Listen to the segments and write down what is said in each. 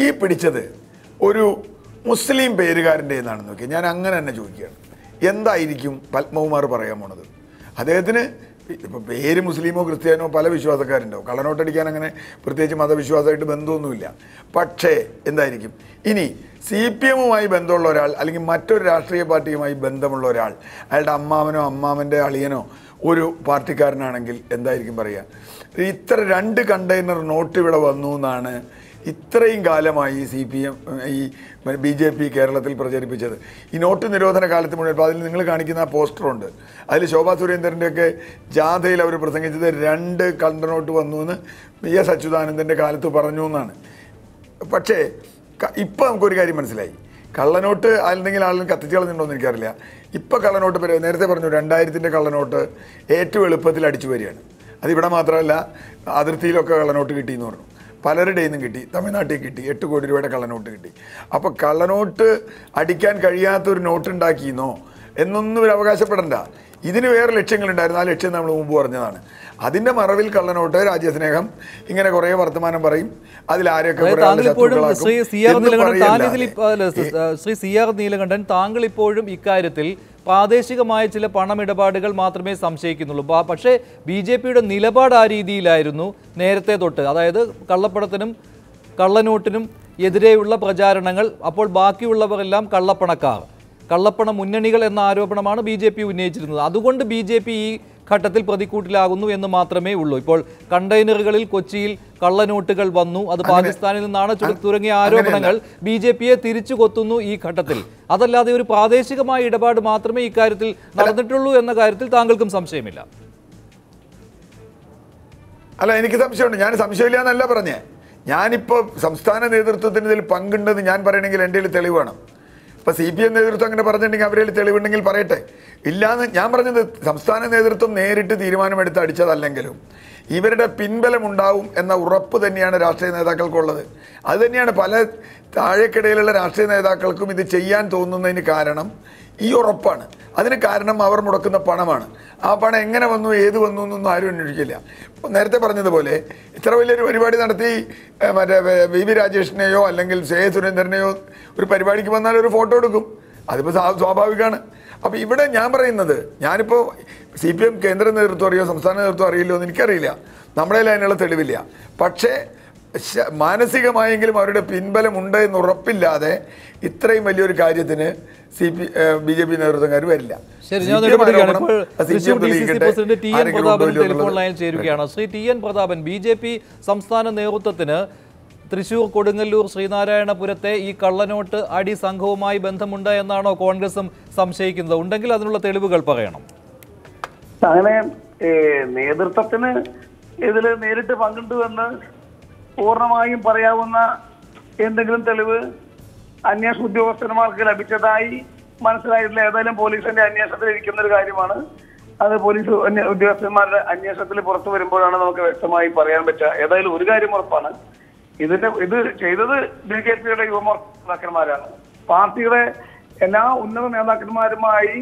ഈ പിടിച്ചത് ഒരു മുസ്ലിം പേരുകാരൻ്റെ എന്നാണെന്ന് നോക്കി. ഞാൻ അങ്ങനെ തന്നെ ചോദിക്കുകയാണ്, എന്തായിരിക്കും പത്മകുമാർ പറയാൻ പോണത്? അദ്ദേഹത്തിന് ഇപ്പോൾ പേര് മുസ്ലിമോ ക്രിസ്ത്യാനോ പല വിശ്വാസക്കാരുണ്ടാവും. കള്ളനോട്ടടിക്കാൻ അങ്ങനെ പ്രത്യേകിച്ച് മതവിശ്വാസമായിട്ട് ബന്ധമൊന്നുമില്ല. പക്ഷേ എന്തായിരിക്കും ഇനി CPM-മായി ബന്ധമുള്ള ഒരാൾ അല്ലെങ്കിൽ മറ്റൊരു രാഷ്ട്രീയ പാർട്ടിയുമായി ബന്ധമുള്ള ഒരാൾ, അയാളുടെ അമ്മാവനോ അമ്മാവൻ്റെ അളിയനോ ഒരു പാർട്ടിക്കാരനാണെങ്കിൽ എന്തായിരിക്കും പറയുക? ഇത്ര 2 കണ്ടെയ്നർ നോട്ട് ഇവിടെ വന്നു എന്നാണ് ഇത്രയും കാലമായി CPM ഈ BJP കേരളത്തിൽ പ്രചരിപ്പിച്ചത്. ഈ നോട്ട് നിരോധന കാലത്ത് മുഴുവൻ. അപ്പോൾ അതിൽ നിങ്ങൾ കാണിക്കുന്ന ആ പോസ്റ്ററുണ്ട്, അതിൽ ശോഭാ സുരേന്ദ്രൻ്റെയൊക്കെ ജാഥയിൽ അവർ പ്രസംഗിച്ചത് 2 കള്ളനോട്ട് വന്നു എന്ന് PS അച്യുതാനന്ദൻ്റെ കാലത്ത് പറഞ്ഞു എന്നാണ്. പക്ഷേ ഇപ്പോൾ നമുക്കൊരു കാര്യം മനസ്സിലായി, കള്ളനോട്ട് എന്തെങ്കിലും ആളുകൾ കത്തിച്ച് കളഞ്ഞിട്ടുണ്ടോയെന്ന് എനിക്കറിയില്ല. ഇപ്പോൾ കള്ളനോട്ട് നേരത്തെ പറഞ്ഞു 2000-ൻ്റെ കള്ളനോട്ട് ഏറ്റവും എളുപ്പത്തിൽ അടിച്ചു വരികയാണ്. അതിവിടെ മാത്രമല്ല, അതിർത്തിയിലൊക്കെ കള്ളനോട്ട് കിട്ടിയെന്ന് പറഞ്ഞു. പലരുടെയിൽ നിന്നും കിട്ടി, തമിഴ്നാട്ടിൽ കിട്ടി, 8 കോടി രൂപയുടെ കള്ളനോട്ട് കിട്ടി. അപ്പോൾ കള്ളനോട്ട് അടിക്കാൻ കഴിയാത്തൊരു നോട്ട് ഉണ്ടാക്കിയെന്നോ എന്നൊന്നും ഒരു അവകാശപ്പെടണ്ട. ഇതിന് വേറെ ലക്ഷ്യങ്ങളുണ്ടായിരുന്നു. ആ ലക്ഷ്യം നമ്മൾ മുമ്പ് പറഞ്ഞതാണ്. അതിൻ്റെ മറവിൽ കള്ളനോട്ട്, രാജ്യസ്നേഹം, ഇങ്ങനെ കുറേ വർത്തമാനം പറയും. അതിലാരെയൊക്കെ ശ്രീ CR നീലകണ്ഠൻ, താങ്കൾ ഇപ്പോഴും ഇക്കാര്യത്തിൽ പ്രാദേശികമായ ചില പണമിടപാടുകൾ മാത്രമേ സംശയിക്കുന്നുള്ളൂ. പക്ഷേ BJP-യുടെ നിലപാട് ആ രീതിയിലായിരുന്നു നേരത്തെ തൊട്ട്. അതായത് കള്ളപ്പണത്തിനും കള്ളനോട്ടിനും എതിരെയുള്ള പ്രചാരണങ്ങൾ. അപ്പോൾ ബാക്കിയുള്ളവരെല്ലാം കള്ളപ്പണക്കാർ, കള്ളപ്പണ മുന്നണികൾ എന്ന ആരോപണമാണ് BJP ഉന്നയിച്ചിരുന്നത്. അതുകൊണ്ട് BJP ഈ ഘട്ടത്തിൽ പ്രതിക്കൂട്ടിലാകുന്നു എന്ന് മാത്രമേ ഉള്ളൂ. ഇപ്പോൾ കണ്ടെയ്നറുകളിൽ കൊച്ചിയിൽ കള്ളനോട്ടുകൾ വന്നു, അത് പാകിസ്ഥാനിൽ നിന്നാണ് തുടങ്ങിയ ആരോപണങ്ങൾ BJP-യെ തിരിച്ചു കൊത്തുന്നു ഈ ഘട്ടത്തിൽ. അതല്ലാതെ ഒരു പ്രാദേശികമായ ഇടപാട് മാത്രമേ ഇക്കാര്യത്തിൽ നടന്നിട്ടുള്ളൂ എന്ന കാര്യത്തിൽ താങ്കൾക്കും സംശയമില്ല? അല്ല, എനിക്ക് സംശയമുണ്ട്. ഞാൻ സംശയമില്ല എന്നല്ല പറഞ്ഞേ. ഞാനിപ്പോൾ സംസ്ഥാന നേതൃത്വത്തിന് ഇതിൽ പങ്കുണ്ടെന്ന് ഞാൻ പറയണമെങ്കിൽ എൻ്റെ കയ്യിൽ തെളിവ് വേണം. ഇപ്പോൾ CPM നേതൃത്വം അങ്ങനെ പറഞ്ഞിട്ടുണ്ടെങ്കിൽ അവരിൽ തെളിവുണ്ടെങ്കിൽ പറയട്ടെ. ഇല്ലാന്ന് ഞാൻ പറഞ്ഞത്, സംസ്ഥാന നേതൃത്വം നേരിട്ട് തീരുമാനമെടുത്ത് അടിച്ചതല്ലെങ്കിലും ഇവരുടെ പിൻബലമുണ്ടാവും എന്ന ഉറപ്പ് തന്നെയാണ് രാഷ്ട്രീയ നേതാക്കൾക്കുള്ളത്. അത് തന്നെയാണ് പല താഴേക്കിടയിലുള്ള രാഷ്ട്രീയ നേതാക്കൾക്കും ഇത് ചെയ്യാൻ തോന്നുന്നതിന് കാരണം ഈ ഉറപ്പാണ്. അതിന് കാരണം അവർ മുടക്കുന്ന പണമാണ്. ആ പണം എങ്ങനെ വന്നു, ഏത് വന്നു എന്നൊന്നും ആരും അന്വേഷിക്കില്ല. നേരത്തെ പറഞ്ഞതുപോലെ ഇത്ര വലിയൊരു പരിപാടി നടത്തി മറ്റേ VV രാജേഷിനെയോ അല്ലെങ്കിൽ സുരേന്ദ്രനെയോ ഒരു പരിപാടിക്ക് വന്നാൽ ഒരു ഫോട്ടോ എടുക്കും. അതിപ്പോൾ സ്വാഭാവികമാണ്. അപ്പോൾ ഇവിടെ ഞാൻ പറയുന്നത്, ഞാനിപ്പോൾ CPM കേന്ദ്ര നേതൃത്വം അറിയോ സംസ്ഥാന നേതൃത്വം അറിയില്ലോ എന്ന് എനിക്കറിയില്ല. നമ്മുടെ അതിനുള്ള തെളിവില്ല. പക്ഷേ മാനസികമായെങ്കിലും അവരുടെ പിൻബലമുണ്ട് എന്ന് ഉറപ്പില്ലാതെ ഇത്രയും വലിയൊരു കാര്യത്തിന് BJP നേതൃത്വക്കാർ വരില്ല. ശ്രീ TN പ്രതാപൻ, BJP സംസ്ഥാന നേതൃത്വത്തിന് തൃശൂർ, കൊടുങ്ങല്ലൂർ, ശ്രീനാരായണപുരത്തെ ഈ കള്ളനോട്ട് അടി സംഘവുമായി ബന്ധമുണ്ട് എന്നാണോ കോൺഗ്രസും സംശയിക്കുന്നത്? ഉണ്ടെങ്കിൽ അതിനുള്ള തെളിവുകൾ പറയണം. അങ്ങനെ നേതൃത്വത്തിന് ഇതിൽ നേരിട്ട് പങ്കുണ്ട് എന്ന് പൂർണ്ണമായും പറയാവുന്ന എന്തെങ്കിലും തെളിവ് അന്വേഷണ ഉദ്യോഗസ്ഥന്മാർക്ക് ലഭിച്ചതായി മനസ്സിലായിട്ടില്ല. ഏതായാലും പോലീസിന്റെ അന്വേഷണത്തിൽ ഇരിക്കുന്ന ഒരു കാര്യമാണ്. അത് പോലീസ് ഉദ്യോഗസ്ഥന്മാരുടെ അന്വേഷണത്തിൽ പുറത്തു വരുമ്പോഴാണ് നമുക്ക് വ്യക്തമായി പറയാൻ പറ്റുക. ഏതായാലും ഒരു കാര്യം ഉറപ്പാണ്, ഇത് ചെയ്തത് BJP-യുടെ യുവമോർച്ചാക്കന്മാരാണ്. പാർട്ടിയുടെ എല്ലാ ഉന്നത നേതാക്കന്മാരുമായി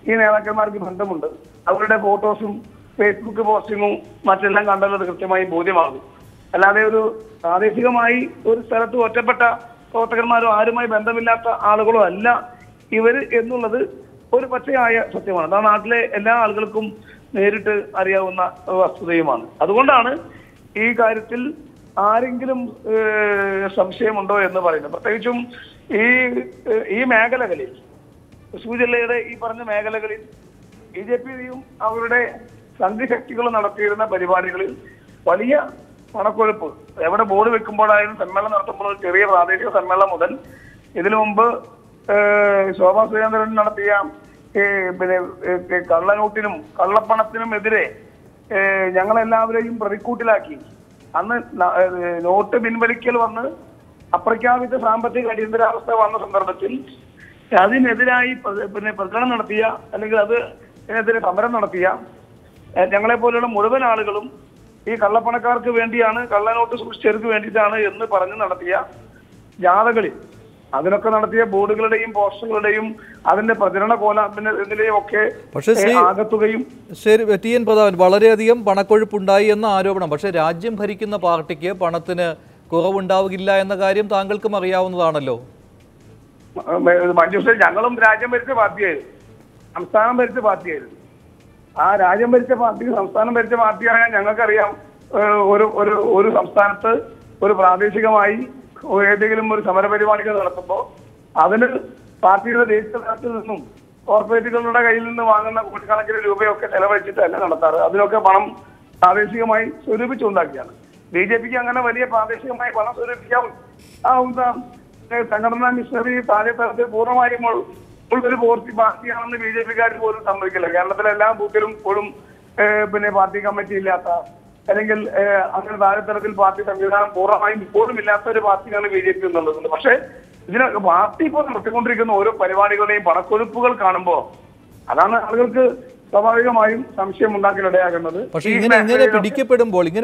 ഈ നേതാക്കന്മാർക്ക് ബന്ധമുണ്ട്. അവരുടെ ഫോട്ടോസും ഫേസ്ബുക്ക് പോസ്റ്റിങ്ങും മറ്റെല്ലാം കണ്ടത് കൃത്യമായി ബോധ്യമാകും. അല്ലാതെ ഒരു പ്രാദേശികമായി ഒരു സ്ഥലത്ത് ഒറ്റപ്പെട്ട പ്രവർത്തകന്മാരോ ആരുമായി ബന്ധമില്ലാത്ത ആളുകളോ അല്ല ഇവര് എന്നുള്ളത് ഒരു പച്ചയായ സത്യമാണ്. അതാണ് നാട്ടിലെ എല്ലാ ആളുകൾക്കും നേരിട്ട് അറിയാവുന്ന വസ്തുതയുമാണ്. അതുകൊണ്ടാണ് ഈ കാര്യത്തിൽ ആരെങ്കിലും സംശയമുണ്ടോ എന്ന് പറയുന്നത്. പ്രത്യേകിച്ചും ഈ മേഖലകളിൽ, തൃശ്ശൂർ ജില്ലയുടെ ഈ പറഞ്ഞ മേഖലകളിൽ BJP-യും അവരുടെ സംഘശക്തികളും നടത്തിയിരുന്ന പരിപാടികളിൽ വലിയ പണക്കൊഴുപ്പ്, എവിടെ ബോർഡ് വെക്കുമ്പോഴായാലും സമ്മേളനം നടത്തുമ്പോൾ ചെറിയ പ്രാദേശിക സമ്മേളനം മുതൽ ഇതിനു മുമ്പ് ശോഭാ സുരേന്ദ്രൻ നടത്തിയ കള്ളനോട്ടിനും കള്ളപ്പണത്തിനും എതിരെ ഞങ്ങളെല്ലാവരെയും പ്രതിക്കൂട്ടിലാക്കി. അന്ന് നോട്ട് പിൻവലിക്കൽ വന്ന് അപ്രഖ്യാപിത സാമ്പത്തിക അടിയന്തരാവസ്ഥ വന്ന സന്ദർഭത്തിൽ അതിനെതിരായി പ്രചരണം നടത്തിയ അല്ലെങ്കിൽ അതിനെതിരെ സമരം നടത്തിയ ഞങ്ങളെ പോലെയുള്ള മുഴുവൻ ആളുകളും ഈ കള്ളപ്പണക്കാർക്ക് വേണ്ടിയാണ്, കള്ളനോട്ട് സൂക്ഷിച്ചവർക്ക് വേണ്ടിയിട്ടാണ് എന്ന് പറഞ്ഞ് നടത്തിയ ജാഥകളിൽ, അതിനൊക്കെ നടത്തിയ ബോർഡുകളുടെയും പോസ്റ്ററുകളുടെയും അതിന്റെ പ്രചരണ കോലാപിലെയും ഒക്കെ ആകത്തുകയും. ശരി, TN പ്രതാപൻ, വളരെയധികം പണക്കൊഴുപ്പുണ്ടായി എന്ന ആരോപണം. പക്ഷേ രാജ്യം ഭരിക്കുന്ന പാർട്ടിക്ക് പണത്തിന് കുറവുണ്ടാവുകയില്ല എന്ന കാര്യം താങ്കൾക്കും അറിയാവുന്നതാണല്ലോ. മഞ്ജുഷ, ഞങ്ങളും രാജ്യം ഭരിച്ച പാർട്ടിയായിരുന്നു, സംസ്ഥാനം ഭരിച്ച പാർട്ടിയായിരുന്നു. ആ രാജ്യം ഭരിച്ച പാർട്ടി സംസ്ഥാനം ഭരിച്ച പാർട്ടിയായ ഞങ്ങൾക്കറിയാം, ഒരു സംസ്ഥാനത്ത് ഒരു പ്രാദേശികമായി ഏതെങ്കിലും ഒരു സമരപരിപാടികൾ നടത്തുമ്പോൾ അതിന് പാർട്ടിയുടെ ദേശീയ തലത്തിൽ നിന്നും കോർപ്പറേറ്റുകളുടെ കയ്യിൽ നിന്ന് വാങ്ങുന്ന കോടിക്കണക്കിന് രൂപയൊക്കെ ചെലവഴിച്ചിട്ടല്ല നടത്താറ്. അതിനൊക്കെ പണം പ്രാദേശികമായി സ്വരൂപിച്ചുണ്ടാക്കിയാണ്. BJPക്ക് അങ്ങനെ വലിയ പ്രാദേശികമായി പണം സ്വരൂപിക്കാവുന്ന സംഘടനാ മിഷനറി താഴെ തലത്തിൽ പൂർണ്ണമായും ഒരു പാർട്ടിയാണെന്ന് BJPക്കാർ പോലും സമ്മതിക്കില്ല. കേരളത്തിലെ എല്ലാ ബൂത്തിലും ഇപ്പോഴും പാർട്ടി കമ്മിറ്റി ഇല്ലാത്ത, അല്ലെങ്കിൽ അങ്ങനെ താഴെ തലത്തിൽ പാർട്ടി സംവിധാനം പൂർണ്ണമായും ഇപ്പോഴും ഇല്ലാത്ത ഒരു പാർട്ടിയാണ് BJP എന്നുള്ളത്. പക്ഷേ ഇതിനൊക്കെ പാർട്ടി ഇപ്പോൾ നടത്തിക്കൊണ്ടിരിക്കുന്ന ഓരോ പരിപാടികളുടെയും പണക്കൊഴുപ്പുകൾ കാണുമ്പോൾ അതാണ് ആളുകൾക്ക് സ്വാഭാവികമായും സംശയം ഉണ്ടാക്കാനിടയാകുന്നത്. പക്ഷേ ഇങ്ങനെ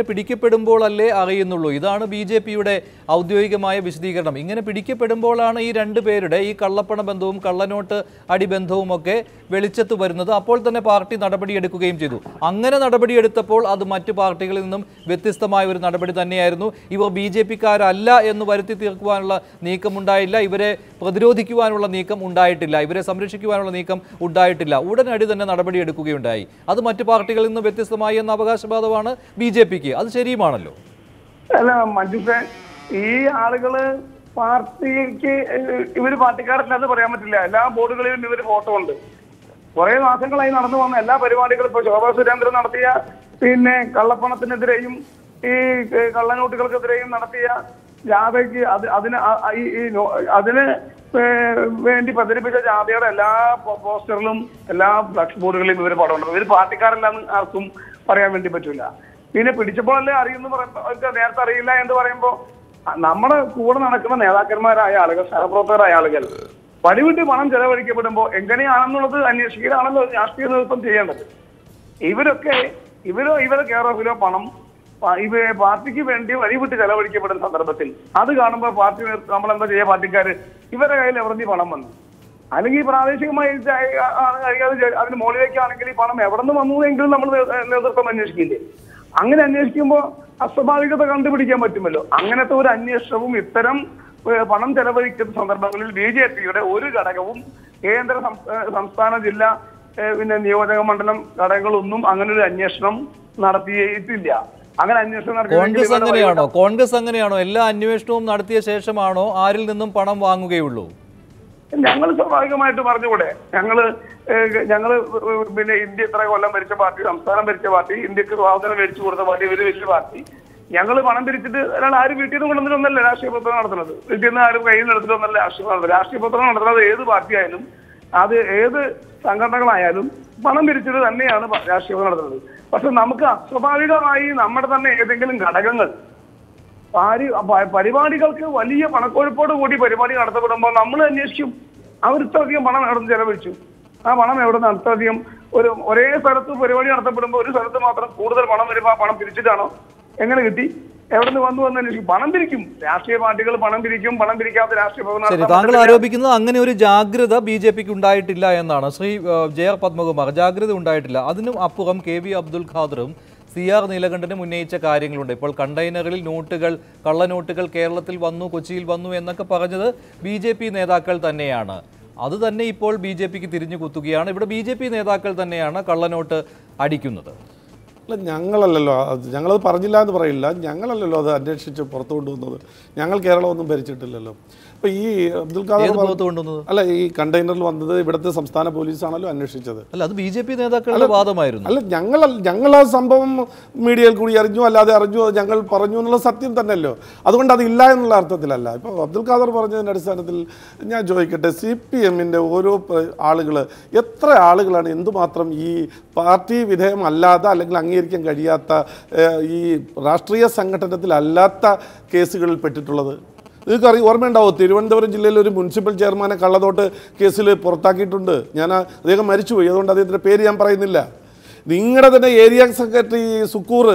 പിടിക്കപ്പെടുമ്പോൾ അല്ലേ അറിയുന്നുള്ളൂ. ഇതാണ് BJPയുടെ ഔദ്യോഗികമായ വിശദീകരണം. ഇങ്ങനെ പിടിക്കപ്പെടുമ്പോഴാണ് ഈ രണ്ടുപേരുടെ ഈ കള്ളപ്പണ ബന്ധവും കള്ളനോട്ട് അടിബന്ധവും ഒക്കെ വെളിച്ചത്ത് വരുന്നത്. അപ്പോൾ തന്നെ പാർട്ടി നടപടിയെടുക്കുകയും ചെയ്തു. അങ്ങനെ നടപടിയെടുത്തപ്പോൾ അത് മറ്റു പാർട്ടികളിൽ നിന്നും വ്യത്യസ്തമായ ഒരു നടപടി തന്നെയായിരുന്നു. ഇവർ BJPക്കാരല്ല എന്ന് വരുത്തി തീർക്കുവാനുള്ള നീക്കമുണ്ടായില്ല, ഇവരെ പ്രതിരോധിക്കുവാനുള്ള നീക്കം ഉണ്ടായിട്ടില്ല, ഇവരെ സംരക്ഷിക്കുവാനുള്ള നീക്കം ഉണ്ടായിട്ടില്ല. ഉടനടി തന്നെ നടപടിയെടുക്കുകയുണ്ടായി. അത് മറ്റു പാർട്ടികളിൽ നിന്ന് വ്യത്യസ്തമായി എന്ന അവകാശവാദമാണ് BJPക്ക്. അത് ശരിയുമാണല്ലോ. അല്ല മഞ്ജുഷ, ഈ ആളുകള് പാർട്ടിക്ക് ഇവര് പാർട്ടിക്കാരല്ലെന്ന് പറയാൻ പറ്റില്ല. എല്ലാ ബോർഡുകളിലും ഇവര് ഫോട്ടോ ഉണ്ട്. കുറെ മാസങ്ങളായി നടന്നു വന്ന എല്ലാ പരിപാടികളും ഇപ്പൊ ശോഭാ സുരേന്ദ്രൻ നടത്തിയ കള്ളപ്പണത്തിനെതിരെയും ഈ കള്ളനോട്ടുകൾക്കെതിരെയും നടത്തിയ ജാഥയ്ക്ക് അതിന് വേണ്ടി പ്രചരിപ്പിച്ച ജാഥയുടെ എല്ലാ പോസ്റ്ററിലും എല്ലാ ഫ്ലക്സ് ബോർഡുകളിലും ഇവര് പടമുണ്ട്. ഇവര് പാർട്ടിക്കാരല്ലാന്ന് ആർക്കും പറയാൻ വേണ്ടി പറ്റൂല. പിന്നെ പിടിച്ചപ്പോഴല്ലേ അറിയുന്നു പറയുമ്പോ നേരത്തെ അറിയില്ല എന്ന് പറയുമ്പോ നമ്മുടെ കൂടെ നടക്കുന്ന നേതാക്കന്മാരായ ആളുകൾ, സഹപ്രവർത്തകരായ ആളുകൾ വടിവിട്ട് പണം ചെലവഴിക്കപ്പെടുമ്പോൾ എങ്ങനെയാണെന്നുള്ളത് അന്വേഷിക്കലാണല്ലോ രാഷ്ട്രീയ നേതൃത്വം ചെയ്യേണ്ടത്. ഇവരെ കെയർ ഓഫിലോ പണം പാർട്ടിക്ക് വേണ്ടി വഴിവിട്ട് ചെലവഴിക്കപ്പെടുന്ന സന്ദർഭത്തിൽ അത് കാണുമ്പോൾ പാർട്ടി നമ്മളെന്താ ചെയ്യുക? പാർട്ടിക്കാര് ഇവരുടെ കയ്യിൽ എവിടെ നിന്ന് പണം വന്നു, അല്ലെങ്കിൽ പ്രാദേശികമായി അതിന് മുകളിലേക്കാണെങ്കിൽ ഈ പണം എവിടെ നിന്ന് വന്നു എങ്കിലും നമ്മൾ നേതൃത്വം അന്വേഷിക്കില്ലേ? അങ്ങനെ അന്വേഷിക്കുമ്പോൾ അസ്വാഭാവികത കണ്ടുപിടിക്കാൻ പറ്റുമല്ലോ. അങ്ങനത്തെ ഒരു അന്വേഷണവും ഇത്തരം പണം ചെലവഴിക്കുന്ന സന്ദർഭങ്ങളിൽ BJPയുടെ ഒരു ഘടകവും കേന്ദ്ര സംസ്ഥാന ജില്ലാ നിയോജക മണ്ഡലം ഘടകങ്ങളൊന്നും അങ്ങനെ ഒരു അന്വേഷണം നടത്തിയിട്ടില്ല. അങ്ങനെ അന്വേഷണം കോൺഗ്രസ് അങ്ങനെയാണോ? എല്ലാ അന്വേഷണവും നടത്തിയ ശേഷമാണോ ആരിൽ നിന്നും പണം വാങ്ങുകയുള്ളൂ? ഞങ്ങൾ സ്വാഭാവികമായിട്ട് പറഞ്ഞുകൂടെ, ഞങ്ങള് ഇന്ത്യ ഇത്ര കൊല്ലം ഭരിച്ച പാർട്ടി, സംസ്ഥാനം ഭരിച്ച പാർട്ടി, ഇന്ത്യക്ക് സ്വാതന്ത്ര്യം മേടിച്ചു കൊടുത്ത പാർട്ടി, ഒരു വലിയ പാർട്ടി. ഞങ്ങൾ പണം പിരിച്ചിട്ട് ഒരാൾ ആരും വീട്ടിൽ നിന്ന് കൊണ്ടുവന്നിട്ടൊന്നല്ല രാഷ്ട്രീയ പ്രവർത്തനം നടത്തുന്നത്. വീട്ടിൽ നിന്ന് ആരും കയ്യിൽ നിന്ന് എടുത്തിട്ടൊന്നല്ല രാഷ്ട്രീയ പ്രവർത്തനം നടത്തുന്നത്. ഏത് പാർട്ടിയായാലും അത് ഏത് സംഘടനകളായാലും പണം പിരിച്ചത് തന്നെയാണ് രാഷ്ട്രീയ പ്രവർത്തനം നടത്തുന്നത്. പക്ഷെ നമുക്ക് അസ്വാഭാവികമായി നമ്മുടെ തന്നെ ഏതെങ്കിലും ഘടകങ്ങൾ പരിപാടികൾക്ക് വലിയ പണക്കൊഴുപ്പോട് കൂടി പരിപാടി നടത്തപ്പെടുമ്പോൾ നമ്മൾ അന്വേഷിക്കും അവരിത്രയധികം പണം എവിടെ നിന്ന് ചെലവഴിച്ചു, ആ പണം എവിടെ നിന്ന് അത്രയധികം ഒരേ സ്ഥലത്ത് പരിപാടി നടത്തപ്പെടുമ്പോൾ ഒരു സ്ഥലത്ത് മാത്രം കൂടുതൽ പണം വരുമ്പോൾ ആ പണം പിരിച്ചിട്ടാണോ, എങ്ങനെ കിട്ടി, എവിടെ നിന്ന് വന്നു എന്ന് അന്വേഷിക്കും. പണം പിരിക്കും, രാഷ്ട്രീയ പാർട്ടികൾ പണം പിരിക്കും, പണം പിരിക്കാത്ത രാഷ്ട്രീയ താങ്കൾ ആരോപിക്കുന്നത് അങ്ങനെ ഒരു ജാഗ്രത BJPക്ക് ഉണ്ടായിട്ടില്ല എന്നാണ്. ശ്രീ JR പത്മകുമാർ, ജാഗ്രത ഉണ്ടായിട്ടില്ല. അതിനും അപ്പുറം KV അബ്ദുൽ ഖാദറും CR നീലകണ്ഠനും ഉന്നയിച്ച കാര്യങ്ങളുണ്ട്. ഇപ്പോൾ കണ്ടെയ്നറിൽ കള്ളനോട്ടുകൾ കേരളത്തിൽ വന്നു, കൊച്ചിയിൽ വന്നു എന്നൊക്കെ പറഞ്ഞത് BJP നേതാക്കൾ തന്നെയാണ്. അത് തന്നെ ഇപ്പോൾ BJPക്ക് തിരിഞ്ഞു കുത്തുകയാണ്. ഇവിടെ BJP നേതാക്കൾ തന്നെയാണ് കള്ളനോട്ട് അടിക്കുന്നത്. അല്ല, ഞങ്ങളല്ലല്ലോ, ഞങ്ങളത് പറഞ്ഞില്ല എന്ന് പറയില്ല, ഞങ്ങളല്ലല്ലോ അത് അന്വേഷിച്ച് പുറത്തു കൊണ്ടുവന്നത്. ഞങ്ങൾ കേരളമൊന്നും ഭരിച്ചിട്ടില്ലല്ലോ. അപ്പോൾ ഈ അബ്ദുൽ ഖാദർ അല്ല, ഈ കണ്ടെയ്നറിൽ വന്നത് ഇവിടുത്തെ സംസ്ഥാന പോലീസാണല്ലോ അന്വേഷിച്ചത്. അല്ല, അത് BJP നേതാക്കളുടെ വാദമായിരുന്നു. അല്ല, ഞങ്ങൾ ആ സംഭവം മീഡിയയിൽ കൂടി അറിഞ്ഞു, അല്ലാതെ അറിഞ്ഞു, ഞങ്ങൾ പറഞ്ഞു എന്നുള്ള സത്യം തന്നെയല്ലോ. അതുകൊണ്ട് അതില്ല എന്നുള്ള അർത്ഥത്തിലല്ല. ഇപ്പോൾ അബ്ദുൽ ഖാദർ പറഞ്ഞതിൻ്റെ അടിസ്ഥാനത്തിൽ ഞാൻ ചോദിക്കട്ടെ, CPMൻ്റെ ഓരോ ആളുകൾ, എത്ര ആളുകളാണ് എന്തുമാത്രം ഈ പാർട്ടി വിധേയമല്ലാത്ത അല്ലെങ്കിൽ അംഗീകരിക്കാൻ കഴിയാത്ത ഈ രാഷ്ട്രീയ സംഘടനത്തിലല്ലാത്ത കേസുകളിൽ പെട്ടിട്ടുള്ളത്? നിങ്ങൾക്ക് ഓർമ്മയുണ്ടാവും, തിരുവനന്തപുരം ജില്ലയിൽ ഒരു മുനിസിപ്പൽ ചെയർമാനെ കള്ളനോട്ട് കേസിൽ പുറത്താക്കിയിട്ടുണ്ട്. അദ്ദേഹം മരിച്ചുപോയി, അതുകൊണ്ട് അദ്ദേഹത്തിൻ്റെ പേര് ഞാൻ പറയുന്നില്ല. നിങ്ങളുടെ തന്നെ ഏരിയ സെക്രട്ടറി സുക്കൂർ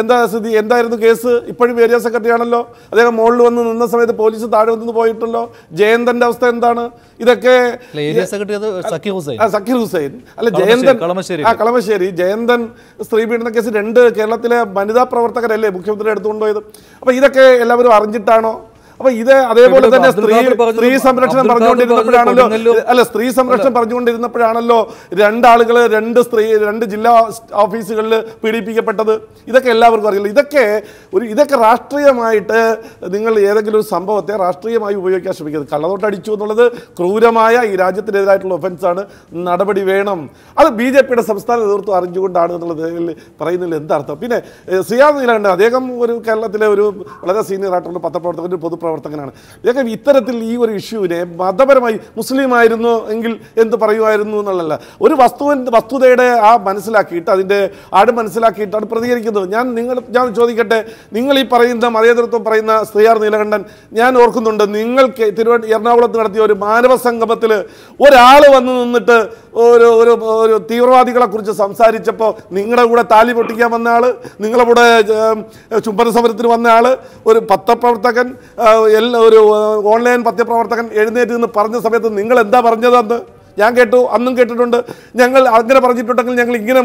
എന്താ സ്ഥിതി, എന്തായിരുന്നു കേസ്? ഇപ്പോഴും ഏരിയ സെക്രട്ടറി ആണല്ലോ അദ്ദേഹം. മുകളിൽ വന്ന് നിന്ന സമയത്ത് പോലീസ് താഴെ വന്ന് പോയിട്ടല്ലോ. ജയന്തന്റെ അവസ്ഥ എന്താണ്? ഇതൊക്കെ സക്കീർ ഹുസൈൻ അല്ല, ജയന്തൻ കളമശ്ശേരി ജയന്തൻ സ്ത്രീ പീഡന കേസ് 2 കേരളത്തിലെ വനിതാ പ്രവർത്തകരല്ലേ മുഖ്യമന്ത്രി എടുത്തുകൊണ്ടുപോയത്. അപ്പൊ ഇതൊക്കെ എല്ലാവരും അറിഞ്ഞിട്ടാണോ? അപ്പൊ ഇത് അതേപോലെ തന്നെ സ്ത്രീ സംരക്ഷണം പറഞ്ഞുകൊണ്ടിരുന്നപ്പോഴാണല്ലോ 2 ആളുകൾ 2 ജില്ലാ ഓഫീസുകളിൽ പീഡിപ്പിക്കപ്പെട്ടത്. ഇതൊക്കെ എല്ലാവർക്കും അറിയില്ല. ഇതൊക്കെ രാഷ്ട്രീയമായിട്ട് നിങ്ങൾ ഏതെങ്കിലും ഒരു സംഭവത്തെ രാഷ്ട്രീയമായി ഉപയോഗിക്കാൻ ശ്രമിക്കുന്നത്. കള്ളനോട്ടടിച്ചു എന്നുള്ളത് ക്രൂരമായ ഈ രാജ്യത്തിനെതിരായിട്ടുള്ള ഒഫൻസാണ്, നടപടി വേണം. അത് BJPയുടെ സംസ്ഥാന നേതൃത്വം അറിഞ്ഞുകൊണ്ടാണ് എന്നുള്ളത് പറയുന്നതിൽ എന്താർത്ഥം? പിന്നെ സിയാദ് നീലകണ്ഠൻ അദ്ദേഹം ഒരു കേരളത്തിലെ ഒരു വളരെ സീനിയർ ആയിട്ടുള്ള പത്രപ്രവർത്തകൻ, ഒരു പൊതുപ്രവർത്തകനാണ്. ഇതൊക്കെ ഇത്തരത്തിൽ ഈ ഒരു ഇഷ്യൂവിനെ മതപരമായി മുസ്ലിം ആയിരുന്നു എങ്കിൽ എന്ത് പറയുമായിരുന്നു എന്നുള്ളതല്ല, ഒരു വസ്തുതയുടെ മനസ്സിലാക്കിയിട്ട് അതിൻ്റെ മനസ്സിലാക്കിയിട്ടാണ് പ്രതികരിക്കുന്നത്. ഞാൻ ചോദിക്കട്ടെ, നിങ്ങൾ ഈ പറയുന്ന മതേതരത്വം പറയുന്ന സിയാദ് നീലകണ്ഠൻ, ഞാൻ ഓർക്കുന്നുണ്ട് നിങ്ങൾ എറണാകുളത്ത് നടത്തിയ ഒരു മാനവ സംഗമത്തിൽ ഒരാൾ വന്ന് നിന്നിട്ട് ഒരു തീവ്രവാദികളെ കുറിച്ച് സംസാരിച്ചപ്പോൾ നിങ്ങളുടെ കൂടെ താലി പൊട്ടിക്കാൻ വന്ന ആൾ, നിങ്ങളുടെ കൂടെ ചുംബന സമരത്തിന് വന്ന ആൾ, ഒരു പത്രപ്രവർത്തകൻ, ഒരു ഓൺലൈൻ പത്രപ്രവർത്തകൻ എഴുന്നേറ്റ് നിന്ന് പറഞ്ഞ സമയത്ത് നിങ്ങൾ എന്താ പറഞ്ഞതെന്ന് ഞാൻ കേട്ടു, അന്നും കേട്ടിട്ടുണ്ട്. ഞങ്ങൾ അങ്ങനെ പറഞ്ഞിട്ടുണ്ടെങ്കിൽ ഞങ്ങൾ ഇങ്ങനെ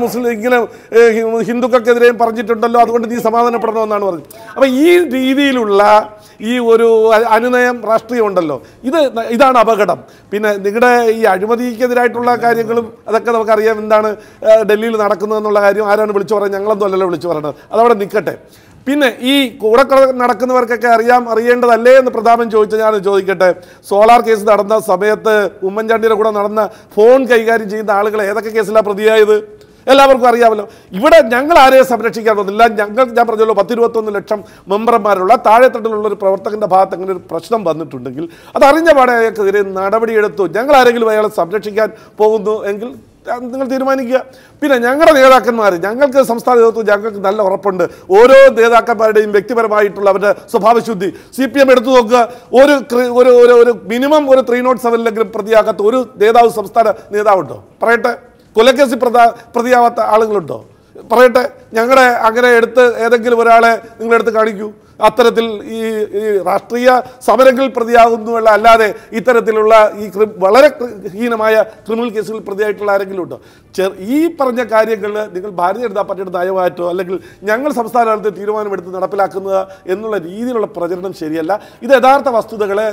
ഹിന്ദുക്കൾക്കെതിരെയും പറഞ്ഞിട്ടുണ്ടല്ലോ, അതുകൊണ്ട് നീ സമാധാനപ്പെടണമെന്നാണ് പറഞ്ഞത്. അപ്പോൾ ഈ രീതിയിലുള്ള ഈ ഒരു അനുനയം രാഷ്ട്രീയം ഉണ്ടല്ലോ, ഇതാണ് അപകടം. പിന്നെ നിങ്ങളുടെ ഈ അഴിമതിക്കെതിരായിട്ടുള്ള കാര്യങ്ങളും അതൊക്കെ നമുക്കറിയാം എന്താണ് ഡൽഹിയിൽ നടക്കുന്നതെന്നുള്ള കാര്യം ആരാണ് വിളിച്ചു പറയുന്നത്? ഞങ്ങളൊന്നും അല്ലല്ലോ വിളിച്ചു പറയുന്നത്, അതവിടെ നിൽക്കട്ടെ. പിന്നെ ഈ കൂടെ നടക്കുന്നവർക്കൊക്കെ അറിയേണ്ടതല്ലേ എന്ന് പ്രതാപൻ ചോദിച്ചാൽ ഞാൻ ചോദിക്കട്ടെ, സോളാർ കേസ് നടന്ന സമയത്ത് ഉമ്മൻചാണ്ടിയുടെ കൂടെ നടന്ന ഫോൺ കൈകാര്യം ചെയ്യുന്ന ആളുകൾ ഏതൊക്കെ കേസിലാണ് പ്രതിയായത്? എല്ലാവർക്കും അറിയാമല്ലോ. ഇവിടെ ഞങ്ങൾ ആരെയും സംരക്ഷിക്കാൻ പോകുന്നില്ല. ഞാൻ പറഞ്ഞല്ലോ 10-21 ലക്ഷം മെമ്പർമാരുള്ള താഴെത്തട്ടിലുള്ള ഒരു പ്രവർത്തകൻ്റെ ഭാഗത്ത് അങ്ങനെ ഒരു പ്രശ്നം വന്നിട്ടുണ്ടെങ്കിൽ അതറിഞ്ഞ പാടെ അയാൾക്കെതിരെ നടപടിയെടുത്തു. ഞങ്ങൾ ആരെങ്കിലും അയാളെ സംരക്ഷിക്കാൻ പോകുന്നു എങ്കിൽ നിങ്ങൾ തീരുമാനിക്കുക. പിന്നെ ഞങ്ങളുടെ നേതാക്കന്മാർ, ഞങ്ങൾക്ക് സംസ്ഥാന നേതൃത്വം ഞങ്ങൾക്ക് നല്ല ഉറപ്പുണ്ട്. ഓരോ നേതാക്കന്മാരുടെയും വ്യക്തിപരമായിട്ടുള്ള അവരുടെ സ്വഭാവശുദ്ധി CPM എടുത്തു നോക്കുക. ഒരു മിനിമം ഒരു 307 പ്രതിയാകാത്ത ഒരു നേതാവ് സംസ്ഥാന നേതാവുണ്ടോ? പറയട്ടെ. കൊലക്കേസിൽ പ്രതിയാവാത്ത ആളുകളുണ്ടോ? പറയട്ടെ. ഞങ്ങളുടെ അങ്ങനെ എടുത്ത് ഏതെങ്കിലും ഒരാളെ നിങ്ങളെടുത്ത് കാണിക്കൂ. അത്തരത്തിൽ ഈ രാഷ്ട്രീയ സമരങ്ങളിൽ പ്രതിയാകുന്നുവല്ല, അല്ലാതെ ഇത്തരത്തിലുള്ള ഈ വളരെ ഹീനമായ ക്രിമിനൽ കേസുകളിൽ പ്രതിയായിട്ടുള്ള ആരെങ്കിലും ഉണ്ടോ? ഈ പറഞ്ഞ കാര്യങ്ങളിൽ നിങ്ങൾ ഭാരതീയ ജനതാ പാർട്ടിയുടെ നയമായിട്ടോ അല്ലെങ്കിൽ ഞങ്ങൾ സംസ്ഥാന തലത്തിൽ തീരുമാനമെടുത്ത് നടപ്പിലാക്കുക എന്നുള്ള രീതിയിലുള്ള പ്രചരണം ശരിയല്ല. ഇത് യഥാർത്ഥ വസ്തുതകളെ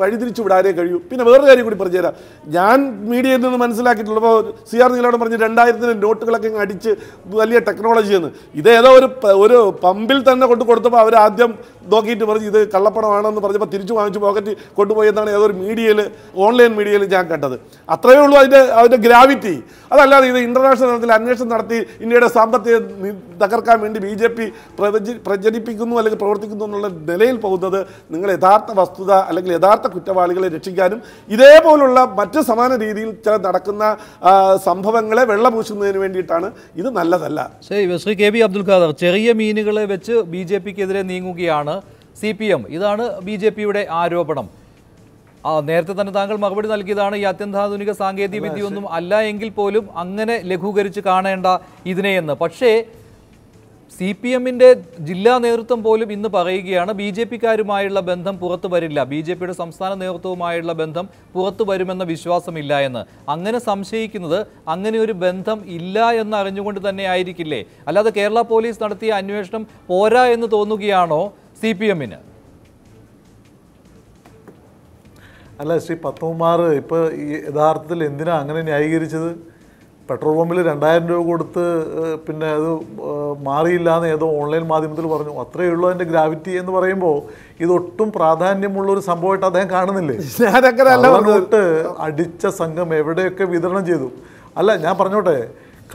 വഴിതിരിച്ചു വിടാനേ കഴിയൂ. പിന്നെ വേറൊരു കാര്യം കൂടി പറഞ്ഞുതരാം. ഞാൻ മീഡിയയിൽ നിന്ന് മനസ്സിലാക്കിയിട്ടുള്ളപ്പോൾ സിയാദ് നീലകണ്ഠൻ പറഞ്ഞ് 2000 നോട്ടുകളൊക്കെ അടിച്ച് വലിയ ടെക്നോളജിയെന്ന്. ഇതേതോ ഒരു പമ്പിൽ തന്നെ കൊടുത്തപ്പോൾ അവർ ആദ്യം നോക്കിയിട്ട് പറഞ്ഞ് ഇത് കള്ളപ്പണമാണെന്ന് പറഞ്ഞപ്പോൾ തിരിച്ചു വാങ്ങിച്ച് പോക്കറ്റ് കൊണ്ടുപോയി എന്നാണ് ഏതൊരു മീഡിയയിൽ, ഓൺലൈൻ മീഡിയയിൽ ഞാൻ കണ്ടത്. അത്രയേ ഉള്ളൂ അതിൻ്റെ ഗ്രാവിറ്റി. അതല്ലാതെ ഇത് ഇന്റർനാഷണൽ തലത്തിൽ അന്വേഷണം നടത്തി ഇന്ത്യയുടെ സാമ്പത്തികം തകർക്കാൻ വേണ്ടി BJP പ്രചരിപ്പിക്കുന്നു അല്ലെങ്കിൽ പ്രവർത്തിക്കുന്നു എന്നുള്ള നിലയിൽ പോകുന്നത് നിങ്ങൾ യഥാർത്ഥ വസ്തുത അല്ലെങ്കിൽ യഥാർത്ഥ കുറ്റവാളികളെ രക്ഷിക്കാനും ഇതേപോലുള്ള മറ്റ് സമാന രീതിയിൽ ചില നടക്കുന്ന സംഭവങ്ങളെ വെള്ളപൂശുന്നതിന് വേണ്ടിയിട്ടാണ്. ഇത് നല്ലതല്ല. ശ്രീ KB അബ്ദുൽ ഖാദർ, ചെറിയ മീനുകളെ വെച്ച് BJPക്കെതിരെ നീങ്ങുകയാണ് CPM. ഇതാണ് BJPയുടെ ആരോപണം. നേരത്തെ തന്നെ താങ്കൾ മറുപടി നൽകിയതാണ്, ഈ അത്യന്താധുനിക സാങ്കേതിക വിദ്യയൊന്നും അല്ല എങ്കിൽ പോലും അങ്ങനെ ലഘൂകരിച്ച് കാണേണ്ട ഇതിനെയെന്ന്. പക്ഷേ CPMന്റെ ജില്ലാ നേതൃത്വം പോലും ഇന്ന് പറയുകയാണ് BJPക്കാരുമായുള്ള ബന്ധം പുറത്തു വരില്ല, BJPയുടെ സംസ്ഥാന നേതൃത്വവുമായുള്ള ബന്ധം പുറത്തു വരുമെന്ന വിശ്വാസമില്ല എന്ന്. അങ്ങനെ സംശയിക്കുന്നത് അങ്ങനെ ഒരു ബന്ധം ഇല്ല എന്ന് അറിഞ്ഞുകൊണ്ട് തന്നെ ആയിരിക്കില്ലേ? അല്ലാതെ കേരള പോലീസ് നടത്തിയ അന്വേഷണം പോരാ എന്ന് തോന്നുകയാണോ CPMന്? അല്ല, ശ്രീ പത്മകുമാർ ഇപ്പോൾ ഈ യഥാർത്ഥത്തിൽ എന്തിനാണ് അങ്ങനെ ന്യായീകരിച്ചത്? പെട്രോൾ പമ്പിൽ 2000 രൂപ കൊടുത്ത് പിന്നെ അത് മാറിയില്ല എന്ന് ഏതോ ഓൺലൈൻ മാധ്യമത്തിൽ പറഞ്ഞു. അത്രയേ ഉള്ളൂ അതിൻ്റെ ഗ്രാവിറ്റി എന്ന് പറയുമ്പോൾ ഇതൊട്ടും പ്രാധാന്യമുള്ള ഒരു സംഭവമായിട്ട് അദ്ദേഹം കാണുന്നില്ലേ? കള്ളനോട്ട് അടിച്ച സംഘം എവിടെയൊക്കെ വിതരണം ചെയ്തു? അല്ല, ഞാൻ പറഞ്ഞോട്ടെ,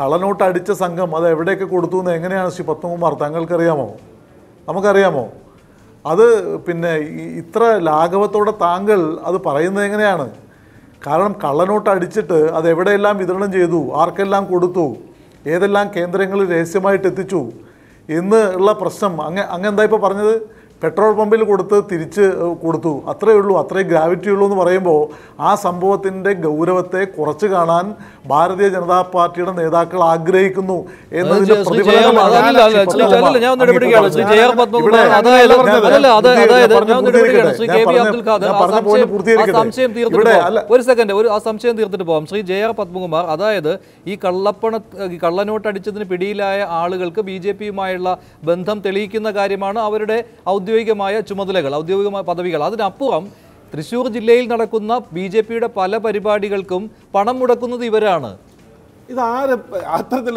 കള്ളനോട്ട് അടിച്ച സംഘം അത് എവിടെയൊക്കെ കൊടുത്തു എന്ന് എങ്ങനെയാണ് ശ്രീ പത്മകുമാർ താങ്കൾക്കറിയാമോ? നമുക്കറിയാമോ? അത് പിന്നെ ഇത്ര ലാഘവത്തോടെ താങ്കൾ അത് പറയുന്നത് എങ്ങനെയാണ്? കാരണം കള്ളനോട്ട് അടിച്ചിട്ട് അത് എവിടെയെല്ലാം വിതരണം ചെയ്തു, ആർക്കെല്ലാം കൊടുത്തു, ഏതെല്ലാം കേന്ദ്രങ്ങളിൽ രഹസ്യമായിട്ട് എത്തിച്ചു എന്ന് ഉള്ള പ്രശ്നം അങ്ങ് എന്താ ഇപ്പോൾ പറഞ്ഞത്? പെട്രോൾ പമ്പിൽ കൊടുത്ത് തിരിച്ച് കൊടുത്തു, അത്രയേ ഉള്ളൂ, അത്രേ ഗ്രാവിറ്റി ഉള്ളൂ എന്ന് പറയുമ്പോൾ ആ സംഭവത്തിൻ്റെ ഗൗരവത്തെ കുറച്ച് കാണാൻ ഭാരതീയ ജനതാ പാർട്ടിയുടെ നേതാക്കൾ ആഗ്രഹിക്കുന്നു എന്നതിന്റെ ഒരു സെക്കൻഡ് ആ സംശയം തീർത്തിട്ട് പോകാം. ശ്രീ ജെ ആർ പത്മകുമാർ, അതായത് ഈ കള്ളനോട്ട് അടിച്ചതിന് പിടിയിലായ ആളുകൾക്ക് BJPയുമായുള്ള ബന്ധം തെളിയിക്കുന്ന കാര്യമാണ് അവരുടെ ഔദ്യോഗികമായ ചുമതലകൾ, ഔദ്യോഗികമായ പദവികൾ. അതിനപ്പുറം തൃശ്ശൂർ ജില്ലയിൽ നടക്കുന്ന BJPയുടെ പല പരിപാടികൾക്കും പണം മുടക്കുന്നത് ഇവരാണ്. ഇതാര് അത്തരത്തിൽ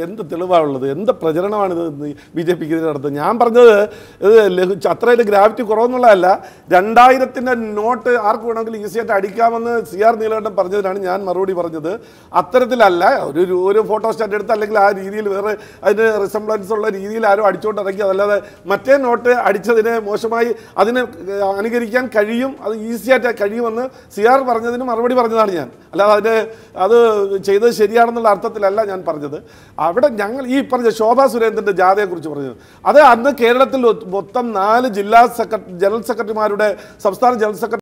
എന്ത് തെളിവാണുള്ളത്? എന്ത് പ്രചരണമാണിത് BJPക്ക് നടത്തുന്നത്? ഞാൻ പറഞ്ഞത് ഇത് അത്രയിൽ ഗ്രാവിറ്റി കുറവെന്നുള്ളതല്ല. 2000-ന്റെ നോട്ട് ആർക്ക് വേണമെങ്കിലും ഈസിയായിട്ട് അടിക്കാമെന്ന് CR നീലകണ്ഠൻ പറഞ്ഞതിനാണ് ഞാൻ മറുപടി പറഞ്ഞത്. അത്തരത്തിലല്ല ഒരു ഫോട്ടോ സ്റ്റാറ്റ് എടുത്ത് അല്ലെങ്കിൽ ആ രീതിയിൽ വേറെ അതിന് റിസംബ്ലൻസ് ഉള്ള രീതിയിൽ ആരും അടിച്ചുകൊണ്ട് ഇറക്കി, അതല്ലാതെ മറ്റേ നോട്ട് അടിച്ചതിനെ മോശമായി അതിനെ അനുകരിക്കാൻ കഴിയും, അത് ഈസിയായിട്ട് കഴിയുമെന്ന് CR പറഞ്ഞതിന് മറുപടി പറഞ്ഞതാണ് ഞാൻ. അല്ലാതെ അത് ചെയ്തത് ശരിയാണ് എന്നുള്ള അർത്ഥത്തിലല്ല ഞാൻ പറഞ്ഞത്. അവിടെ ഞങ്ങൾ ഈ പറഞ്ഞ ശോഭാ സുരേന്ദ്രൻ്റെ ജാഥയെക്കുറിച്ച് പറഞ്ഞത്, അത് അന്ന് കേരളത്തിൽ മൊത്തം 4 ജില്ലാ ജനറൽ സെക്രട്ടറിമാരുടെ സംസ്ഥാന ജനറൽ സെക്രട്ടറി